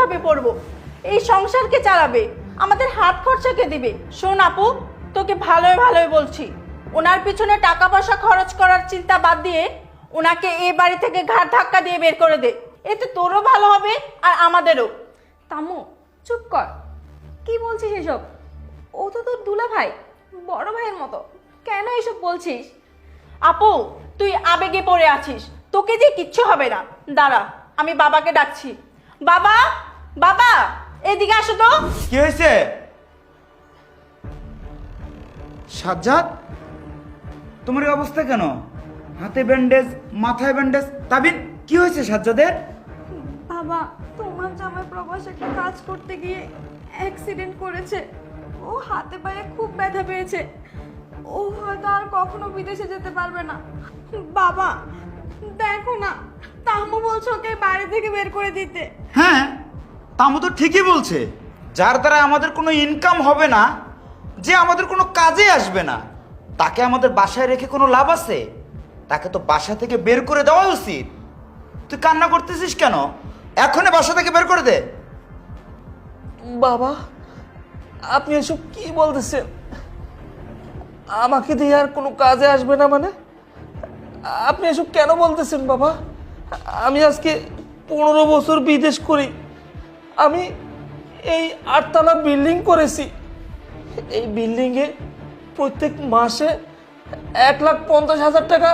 কিভাবে পড়বো? এই সংসারকে চালাবে, আমাদের হাত খরচা কে দিবে? শোন আপু, তোকে ভালোই ভালোই বলছি, ওনার পিছনে টাকা পয়সা খরচ করার চিন্তা বাদ দিয়ে ওনাকে এই বাড়ি থেকে ঘাট ধাক্কা দিয়ে বের করে দে। এতে তোরও ভালো হবে আর আমাদেরও। তামু চুপ কর, কি বলছিস এসব? ও তো তোর দুলা ভাই, বড় ভাইয়ের মতো, কেন এসব বলছিস? আপু, তুই আবেগে পড়ে আছিস, তোকে দিয়ে কিচ্ছু হবে না। দাঁড়া, আমি বাবাকে ডাকছি। বাবা, বাবা, এদিকে আসো তো। কি হয়েছে সাজ্জাদ? তোমার এই অবস্থা কেন? হাতে ব্যান্ডেজ, মাথায় ব্যান্ডেজ, তাবিন, কি হয়েছে সাজ্জাদের? বাবা, তোমার জামাই প্রবাস একটা কাজ করতে গিয়ে অ্যাক্সিডেন্ট করেছে। ও হাতে পায়ে খুব ব্যথা পেয়েছে। ও হয়তো আর কখনো বিদেশে যেতে পারবে না। বাবা দেখো না, তাহমু বলছে ওকে বাড়ি থেকে বের করে দিতে। হ্যাঁ, তামু তো ঠিকই বলছে। যার দ্বারা আমাদের কোনো ইনকাম হবে না, যে আমাদের কোনো কাজে আসবে না, তাকে আমাদের বাসায় রেখে কোনো লাভ আছে? তাকে তো বাসা থেকে বের করে দেওয়া উচিত। তুই কান্না করতেছিস কেন? এখনই বাসা থেকে বের করে দে। বাবা, আপনি এসব কি বলতেছেন? আমাকে দিয়ে আর কোনো কাজে আসবে না মানে? আপনি এসব কেন বলতেছেন বাবা? আমি আজকে 15 বছর বিদেশ করি, আমি এই 8 তলা বিল্ডিং করেছি। এই বিল্ডিংয়ে প্রত্যেক মাসে 1,50,000 টাকা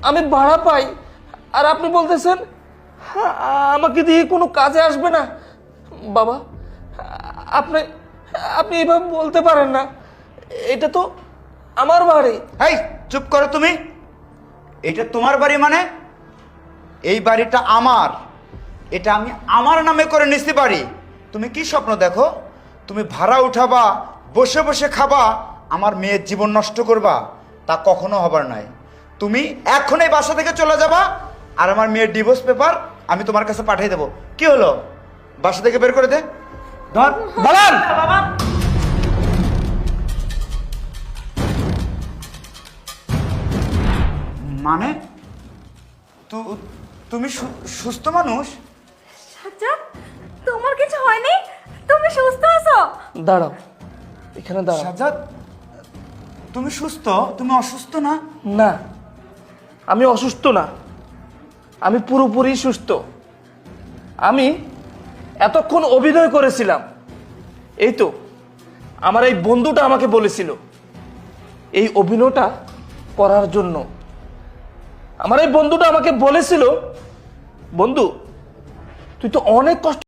আমি ভাড়া পাই, আর আপনি বলতেছেন আমাকে দিয়ে কোনো কাজে আসবে না? বাবা, আপনি আপনি এভাবে বলতে পারেন না। এটা তো আমার বাড়ি। এই চুপ করো তুমি। এটা তোমার বাড়ি মানে? এই বাড়িটা আমার, এটা আমি আমার নামে করে নিতে পারি। তুমি কি স্বপ্ন দেখো? তুমি ভাড়া উঠাবা, বসে বসে খাবা, আমার মেয়ের জীবন নষ্ট করবা? তা কখনো হবার নাই। তুমি এখন এই বাসা থেকে চলে যাবা, আর আমার মেয়ের ডিভোর্স পেপার আমি তোমার কাছে পাঠিয়ে দেবো। কি হলো, বাসা থেকে বের করে দে। ধর বলেন। বাবা, মানে তুমি সুস্থ মানুষ? সাজ্জাদ, তোমার কিছু হয়নি? তুমি সুস্থ আছো? দাঁড়াও, এখানে দাঁড়াও। সাজ্জাদ, তুমি সুস্থ? তুমি অসুস্থ না? না, আমি অসুস্থ না, আমি পুরোপুরি সুস্থ। আমি এতক্ষণ অভিনয় করেছিলাম। এই তো আমার এই বন্ধুটা আমাকে বলেছিল এই অভিনয়টা করার জন্য। আমার এই বন্ধুটা আমাকে বলেছিল, বন্ধু তুই তো অনেক কষ্ট